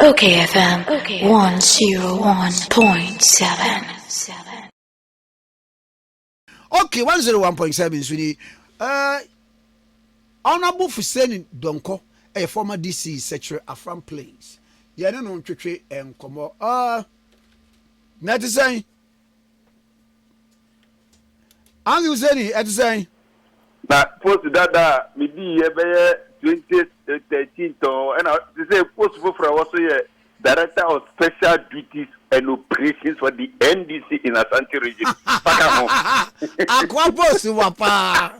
okayfm 101.7. Okay, 101.7 Sweeney. Honorable Fuseini Donkor, a former DC Secretary Afram Plains. Yeah, no twetwe enkomo. Net is saying. I'm Fuseini at saying. Na post that me di 2013 to and I say post for also director of special duties and operations for the NDC in Ashanti region. Akwa boss wapa.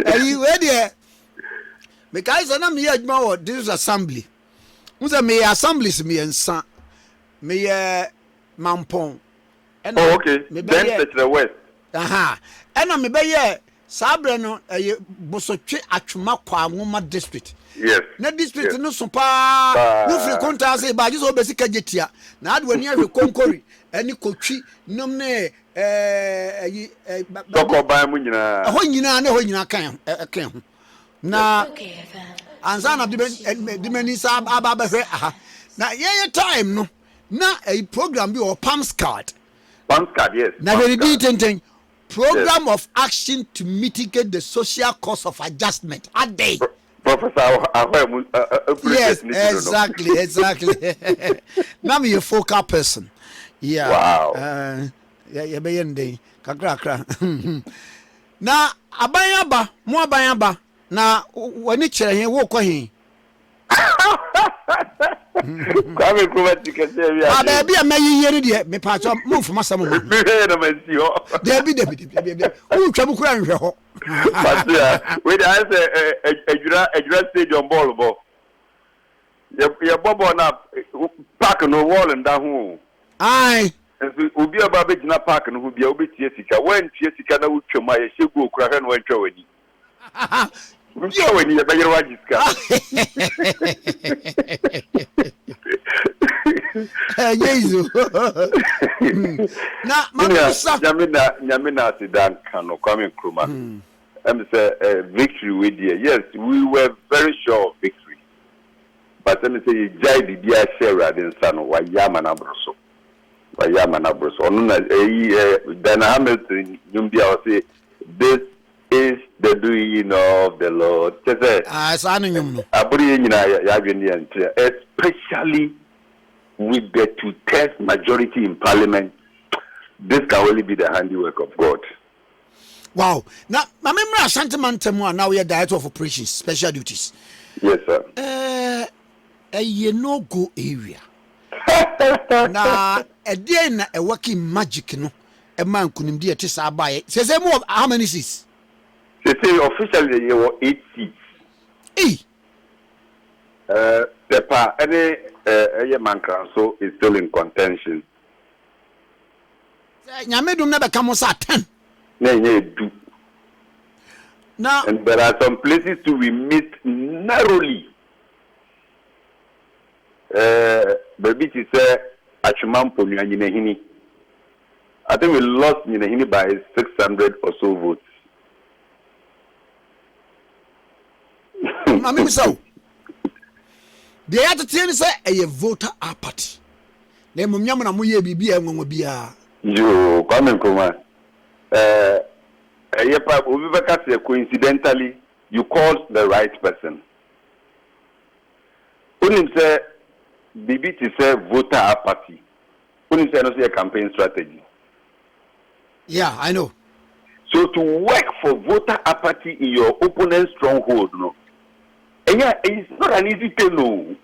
Are you ready? Because I am here now this assembly. Musa me assemblies me ensa. Me mampon. Oh okay. Then to the west. Aha. Ena me be sabre no bosotwe atwuma kwa nwoma district. Yes. Na district no so pa no free konta say ba jiso be sika jetia na adwani ahwe konkori ani kotwi nom ne Doko ba mu nyina. Ho nyina kan ho. Na anza na de mani sa aba ba hwe aha. Na ye time no na a program bi or Palms card. Palms card, yes. Na very detailed program of action to mitigate the social cost of adjustment. A day. Professor, yes, exactly. Now I'm a focal person. Yeah. Wow. Yeah, be kakra. Na abayaba, mo abayaba. Na wani chere hin wo ko hin. Kwame kuma tikase bia. Baby am yiyere de me pa cho mo fuma sam mo. Na mansi ho. Debi. Wo twa bu kura nhwe ho. Patia, we dey say ejura stadium ball bo. Ye bobo na park no wall nda ho. Ai. Nso obi aba be gina park no ho bia obi tie sika. Wan tie sika na wotwam a ye hyegu okura hwe no wantwa wani. Bia wani ye be yere wajiska. Yesu. Na mamisa. Nyamina sidan kano Kwame Nkrumah. I'm say victory with you. Yes, we were very sure of victory. But let me say you jai di dia share adin sano wa yama na broso. Onuna Dana Hamilton nyumbia wa say this is the doing of the Lord. Sano nyumno. Aburi nyina ya gwendi antia, especially with the two-thirds majority in parliament. This can only be the handiwork of God. Wow. Now, my memory Ashanti man temu now we are director of operations, special duties. Yes, sir. A no go area. Na a day na a working magic no. A man couldn't be a tisa by. Says more how many seats? They say officially there were 8 seats. Pepa any Mankan so is still in contention. Nyamedum never come on 10. Do. Now, and there are some places to be missed narrowly. Baby, she said, Achumampo Nyinehini. I think we lost Nyinehini by 600 or so votes. I mean, so they had to tell us a voter apathy. They Mumyamana Muye Bibia Mobia. You, Kwame Nkrumah. Coincidentally, you called the right person. Unim say, BBT say voter apathy. Unim say no say a campaign strategy. Yeah, I know. So to work for voter apathy in your opponent's stronghold, no. And yeah, it's not an easy thing, no.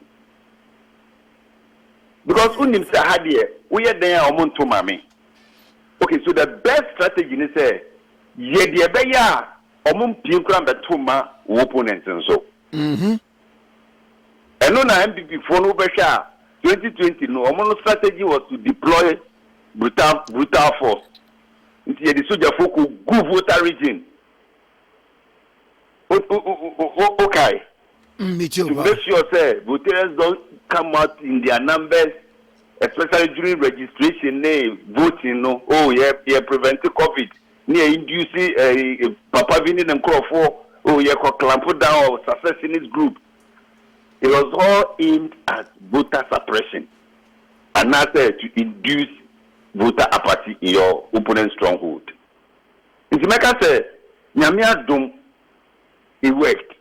Because unim say hadiye, we are there among to mami. Okay, so the best strategy is say, ye de beya omum pinkura betuma opponents and so. And no na MPP for no besha 2020 no omum strategy was to deploy brutal force. Nti ye the soldier folk go voter region. Okay. To make sure say voters don't come out in their numbers, especially during registration, voting. No, prevent COVID. Near inducing Papa Vinin and Crawford. Oh, clamp down or success in this group. It was all aimed at voter suppression and not to induce voter apathy in your opponent's stronghold. If you make us say, Nyamia Dum, it worked.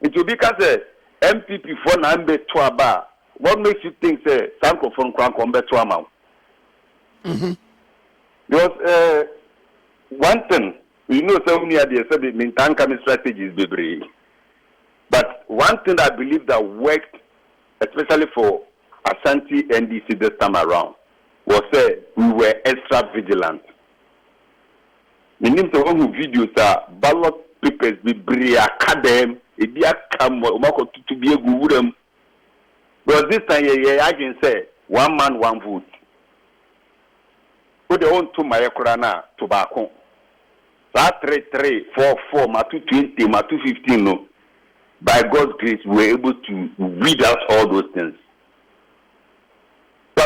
It will be because MPP for Nambe Tuaba. What makes you think, say, Sanko from Krankombe Tuama? Because one thing, you know, so many ideas said the maintain coming strategies, baby. But one thing I believe that worked, especially for Ashanti NDC this time around, was we were extra vigilant. Meaning, so when videos are ballot papers, be bria academ, it be a cam, to be a good. But this time, I can say 1 man, 1 vote. Put the own to my Korana tobacco. That 3, 3, 4, 4, ma 220, ma 215, no. By God's grace, we were able to weed out all those things. You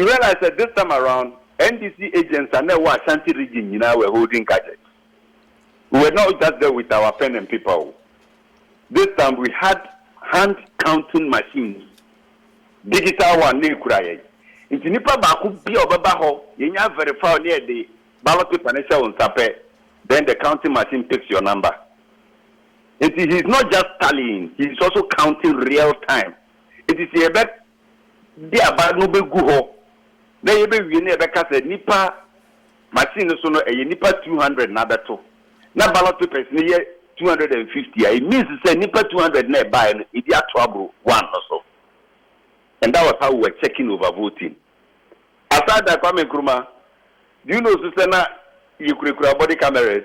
realize that this time around, NDC agents and now Ashanti region, you know, were holding gadgets. We were not just there with our pen and paper. This time we had hand counting machines, digital one, ne cry. If nipa baku be obaba ho, you verify near the ballot paper on tape, then the counting machine takes your number. He's not just tallying, he's also counting real time. It is a bet they are no be go. Then you be winning a nipa machine so no a nipa 200 na beto. Na ballot papers near 250. It means to say nipa 200 na buy it ya trouble 1 or so. And that was how we were checking over voting. Aside that, Kwame Nkrumah, do you know, Susana, you could body cameras?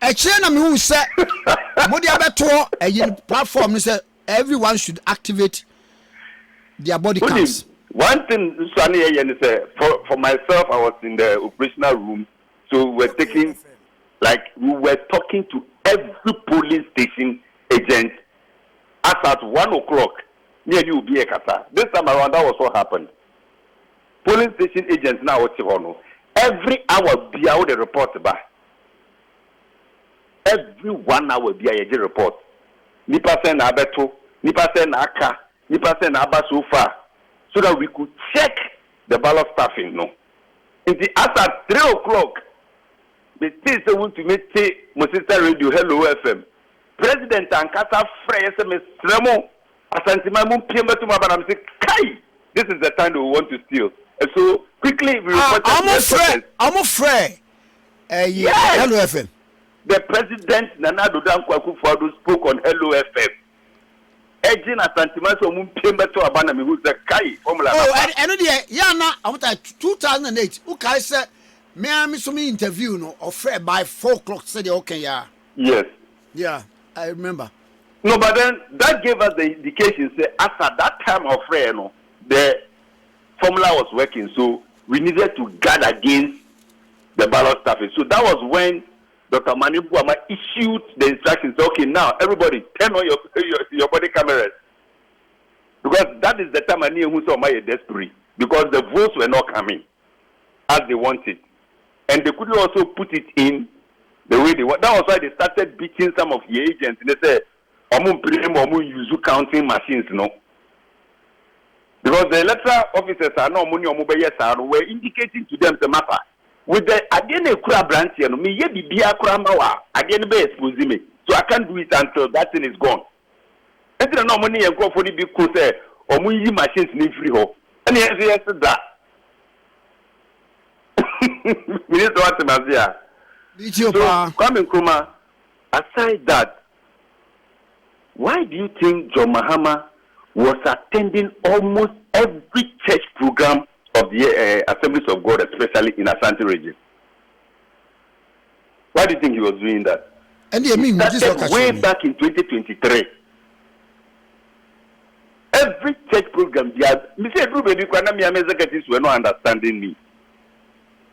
A chairman who said, Modiabato, a platform, said everyone should activate their body cams. One thing, Sunny, for myself, I was in the operational room, so we were talking to every police station agent as at 1 o'clock. Near you be a kata. This time around, that was what happened. Polling station agents now what's on. Every hour be out the report back. Every 1 hour be a report. Nipa sen abeto, nipa sen aka, nipa sen abasofa, so that we could check the ballot staffing. No, in the after 3 o'clock, the state want to make Mosita Radio Hello FM. President Ankasa Frey SMS Remo. Ashanti Mamu Pimba to Madam say, Kai, this is the time we want to steal. And so quickly we reported. I'm afraid. Yes. Hello FM. The president Nana Dodan Kwaku spoke on Hello FM. Edging Ashanti Mamu Pimba to Abana who said, Kai, formula. Oh, and Yana, I want 2008. Ukai said, may I miss me interview no or fair by 4 o'clock said okay, yeah. Yes. Yeah, I remember. No, but then that gave us the indication. Say after that time of prayer, no, the formula was working, so we needed to guard against the ballot stuffing. So that was when Dr. Mani Buama issued the instructions. Okay, now everybody turn on your body cameras, because that is the time I knew who saw my desperate, because the votes were not coming as they wanted, and they couldn't also put it in the way they want. That was why they started beating some of the agents, and they said, use counting machines, no. Because the electoral officers are not money were indicating to them the matter. With the again a crab branch, me ye be a cramawa, again be exposing me. So I can't do it until that thing is gone. And there no money and go for the big cruiser or use machines need free ho. And yes, that. Minister Watimazia. So, Kwame Nkrumah, aside that, why do you think John Mahama was attending almost every church program of the Assemblies of God, especially in Ashanti region? Why do you think he was doing that? And I mean, started way back in 2023. Every church program, Mr. Ruben, executives were not understanding me.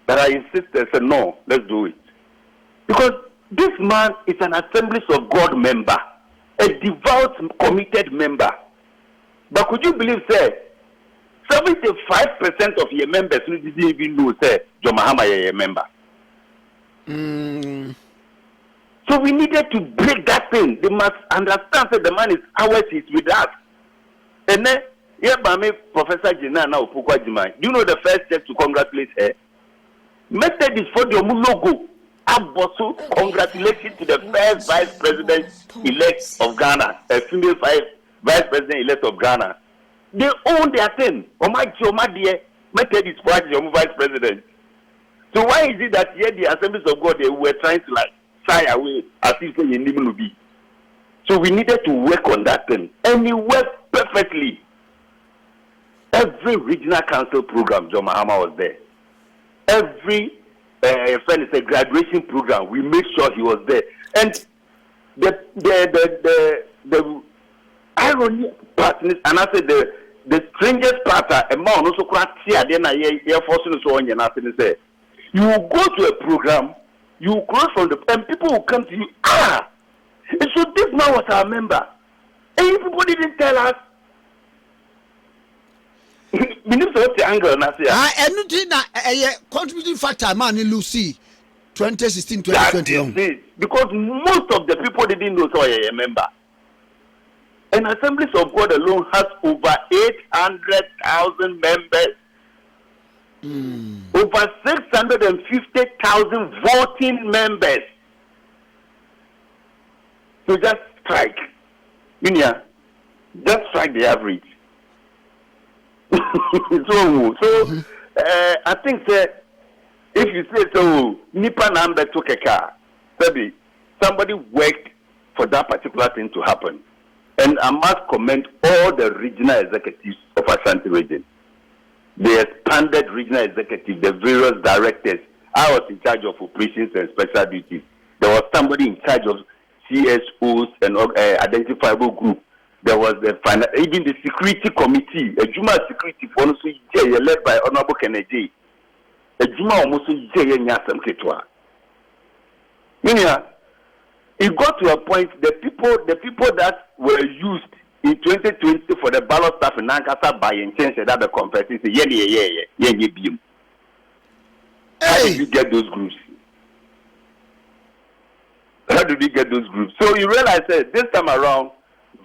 But I insisted, I said, no, let's do it. Because this man is an Assemblies of God member, a devout, committed member. But could you believe, sir, 75% of your members didn't even know say John Mahama is a member. So we needed to break that thing. They must understand that the man is ours, is with us. And then, Professor Jina now Pukwa Jima. You know the first step to congratulate her? Method is for the logo. Abosu, congratulations to the first vice president elect of Ghana, a female vice president elect of Ghana. They own their thing. Method is for the vice president. So why is it that here the Assemblies of God they were trying to shy away as if they didn't even be? So we needed to work on that thing, and we worked perfectly. Every regional council program, John Mahama was there. Every graduation program, we made sure he was there. And the irony part is, and I said the strangest part, amount also quite here. Then Air Force so on, and I say, you will go to a program, you will close from the, and people will come to you. And so this man was our member, and people didn't tell us. Minister, what's the angle? Anything a contributing factor, man, Lucy, 2016, 2020. Because most of the people didn't know so a member. And Assemblies of God alone has over 800,000 members. Over 650,000 voting members. So just strike. Just strike the average. I think that if you say so, Nipa number took a car, somebody worked for that particular thing to happen. And I must commend all the regional executives of Ashanti region. The expanded regional executives, the various directors. I was in charge of operations and special duties. There was somebody in charge of CSOs and identifiable group. There was even the security committee, a Juma security for led by Honorable Kennedy. A Juma almost Nyasam Ketwa. It got to a point the people that were used in 2020 for the ballot staff in Nankasa by intention that the competition say yeah. How did you get those groups? How did you get those groups? So you realize that this time around,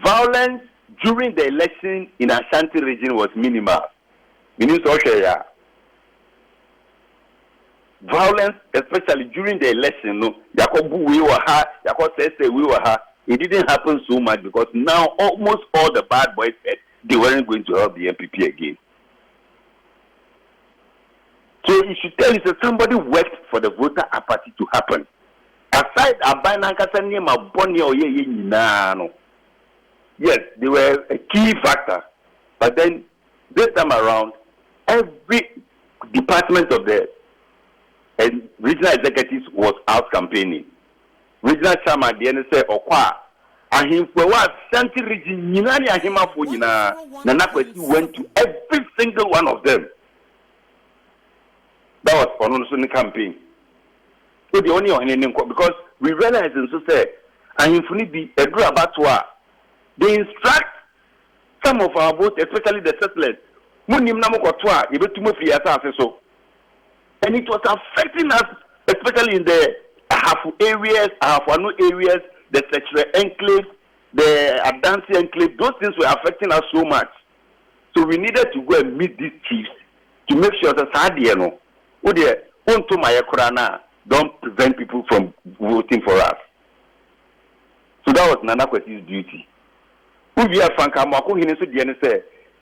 violence during the election in Ashanti region was minimal. Violence, especially during the election, it didn't happen so much because now almost all the bad boys said they weren't going to help the MPP again. So you should tell you that somebody worked for the voter apathy to happen. Aside yes, they were a key factor. But then this time around, every department of the regional executives was out campaigning. Regional chairman, the NSA, Okwa, and him for what Ashanti region, Nanakwesi went to every single one of them. That was for the campaign. So the only one because we realized and so say, and if we be a group about they instruct some of our voters, especially the settlers, and it was affecting us, especially in the Ahafu areas, Ahafuanu areas, the sexual enclave, the Adansi enclave. Those things were affecting us so much. So we needed to go and meet these chiefs to make sure that don't prevent people from voting for us. So that was Nanakwesi's duty.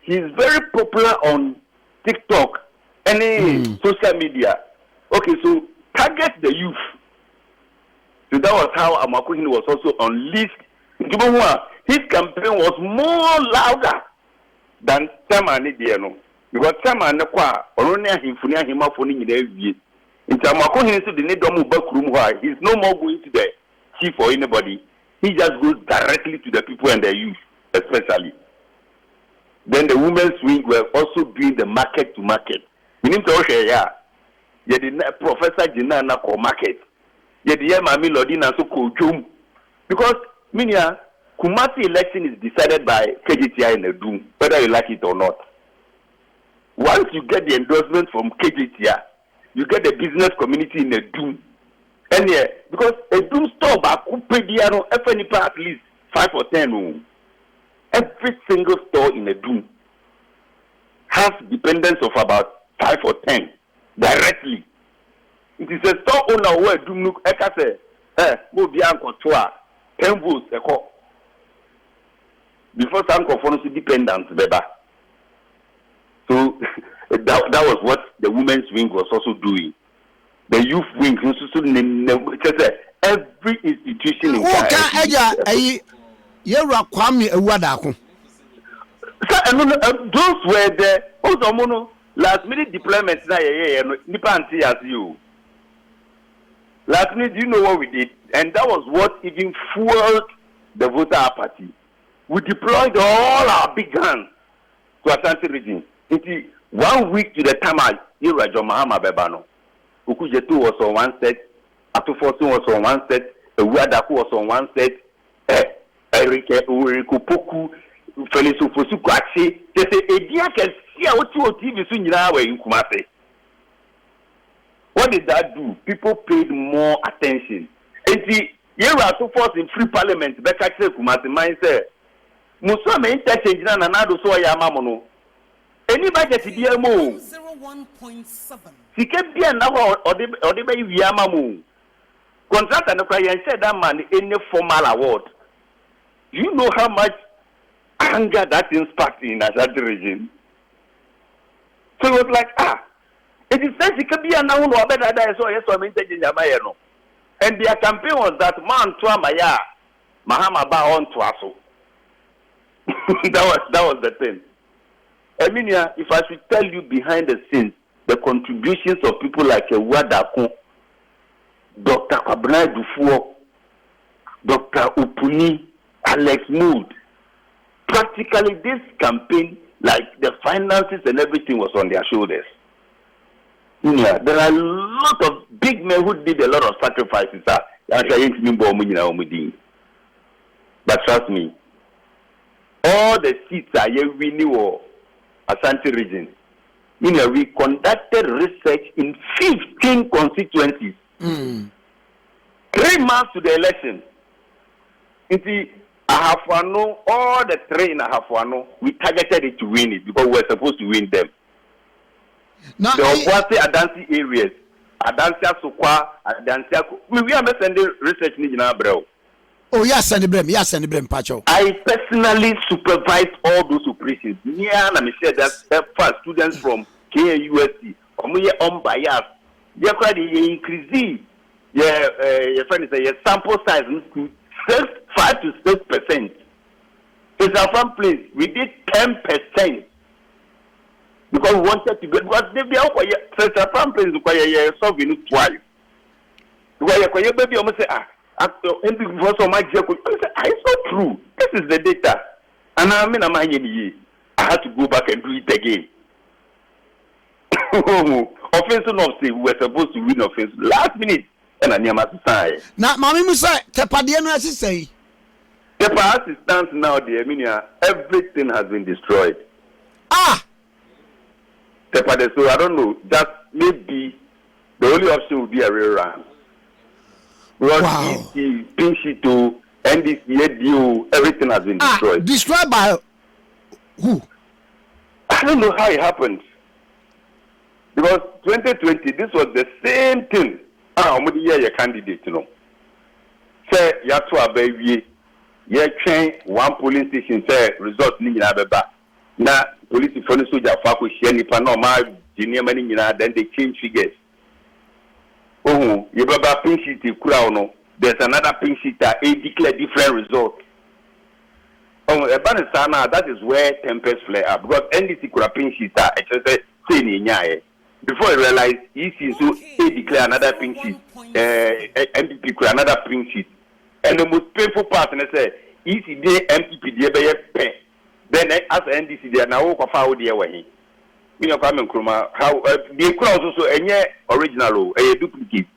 He's very popular on TikTok, any social media. Okay, so target the youth. So that was how Amakuhini was also unleashed. His campaign was more louder than Tamani Diano. Because Tamani Kwa, Oronia Himfunia Himafoni in every in Tamakuhini, the Nedomu Bakrum, he's no more going to the chief or anybody. He just goes directly to the people and the youth, especially. Then the women's wing were also doing the market to market. We need to share, the Professor Jinana ko market. The Mami Lodina so ko jum. Because Kumasi election is decided by KGTI in the doom, whether you like it or not. once you get the endorsement from KJTR, you get the business community in a doom. And yeah, because a doom store back at least 5 or 10. Every single store in a doom has dependence of about 5 or 10 directly. It is a store owner where doom look say, move the anchor to 10 votes before some conformity dependence, beba. So that was what the women's wing was also doing. The youth wing, every institution in those were the also last minute deployments as you. Last minute, do you know what we did? And that was what even fueled the voter apathy. We deployed all our big guns to Ashanti region. 1 week to the time Irajo Mahama Bebano. Ukujetu was on one set, Atufosu was on one set, Uadaku was on one set, Erike Urikupoku, Felisu Fosukachi. They say, Edia can see what you TV soon in Kumase. What did that do? People paid more attention. And see, here are so forth in free parliament, Bekache Kumase mindset. Musome interchange na nado so ya mamono. Any budget be a mo 01.7. Sike bia na ode be wi amamu. Contract and said that man any formal award. Do you know how much anger that inspired in Ashanti region? So it was like, it is said Sike bia na no better that so yes so interchange amaye no. And their campaign was that man to amaya Mahama ba on to aso. that was the thing. Eminia, if I should tell you behind the scenes, the contributions of people like Wadako, Dr. Kwabena Dufuo, Dr. Upuni, Alex Mood, practically this campaign, like the finances and everything was on their shoulders. Yeah, there are a lot of big men who did a lot of sacrifices. But trust me, all the seats are we knew Ashanti region. We conducted research in 15 constituencies. 3 months to the election. You see, Ahafwano, all the 3 in Ahafwano, we targeted it to win it because we were supposed to win them. Now, the Okwasi Adansi areas, Adansia Sokwa, Adansia, we are sending research in Bro. Oh, yes, and the Brem Pacho. I personally supervised all those operations. Yeah, and I said that for students from KUSC, on bias, they're quite increasing. Your friend is a sample size to 5 to 6%. It's a fun place. We did 10% because we wanted to get because they be out for such a fun place require solving it twice. Because your baby almost say it's so true. This is the data. And I mean, I had to go back and do it again. Offensive of say we were supposed to win offense last minute. And I near my side. Now, Mammy Musa, Tepadiano, as you say. Tepa, as it stands now, dear Minia, everything has been destroyed. Tepa, so I don't know. That maybe the only option would be a real run. Wow. Pinchito, NDC, everything has been destroyed. Destroyed by who? I don't know how it happened. Because 2020, this was the same thing. I'm your candidate, you know. Say, you have to baby. You train one police station, say, result, now, police for the soldier, then they change figures. Oh, you better pink sheet crown. There's another pink sheet that declare different results. Oh, that is where tempest flare up because NDC could have pink sheet that say before I realized EC so declare another pink sheet, MPP could another pink sheet. And the most painful part and I say EC day MPP day then as NDC they are now for the way. You know, coming how the crowd also any original a duplicate.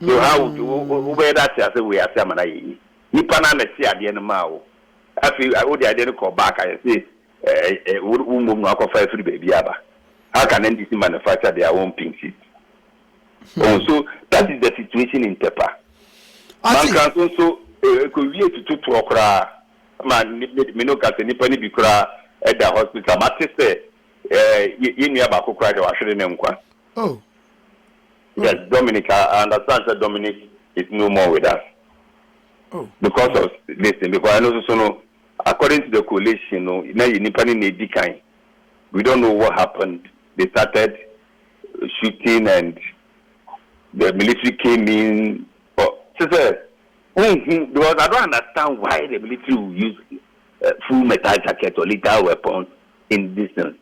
So how where that as we are Samana. Nipana see at the end of Mao. I feel I would identical back. I say mum no akɔfa free baby aba. How can NDC manufacture their own pink seat? So that is the situation in Tepa. Man can also could to okra man me no kase nipa ni bikura at the hospital but say you nua ba kokra de wahwere ne nkwa. Oh. Yes, Dominic, I understand that Dominic is no more with us. Oh. Because of this thing, because I know so according to the coalition, now you need kind. We don't know what happened. They started shooting and the military came in. Because I don't understand why the military will use full metal jacket or lethal weapons in distance.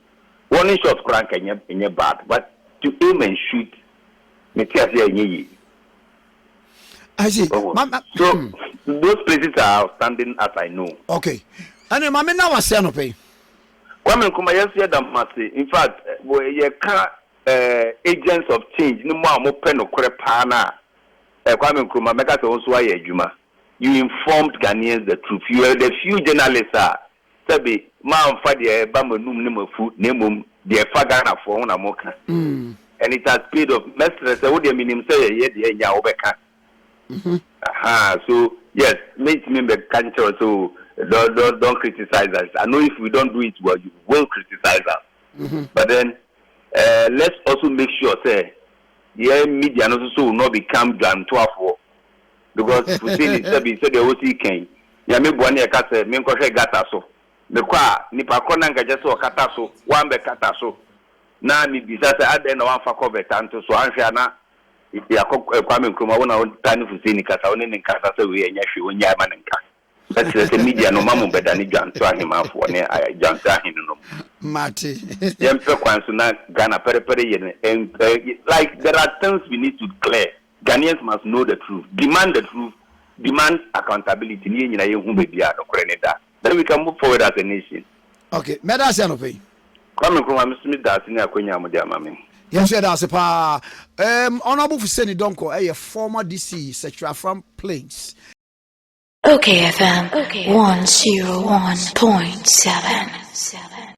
One shot crank in your back, but to aim and shoot, I see. So those places are outstanding as I know. Okay. And Mamma now was saying, pay. In fact, you can't agents of change. No more pen or crepana. You informed Ghanaians the truth. You are the few journalists are. Sabi, man, Fadia, Bamba, num, food, name, dear Fagana for Onamoka. And it has paid off. Mestre, so what do you mean him say, yeah, Obeka? So, yes, make me the culture, so don't criticize us. I know if we don't do it well, you will criticize us. But then, let's also make sure, say, yeah, media also will not become John 12 because Fuseini said the OC came. Ya me bwani ya kase, me nkoshe gata so. Me kwa, nipa kona nga jeso kata so, wambe kata so. Na mi bisa se ade na wanfa kobe tanto so anhwe na ya kwa me nkruma wona tani Fuseini kasa woni ne kasa se we enya hwe wonya ma ne nka. That's media no mamu bedani janto ahimafo ne janto ahinu no. Mate. Yempe kwanso na Ghana pere yen and like there are things we need to clear. Ghanaians must know the truth. Demand the truth. Demand accountability. Then we can move forward as a nation. Okay. Medasi anope. Come from Mr. Smith that's in Akwenya Mudia Mami. Yes, that's a pa. Honorable Fuseini Donkor, a former DC sexual from Plains. OKFM 101.7.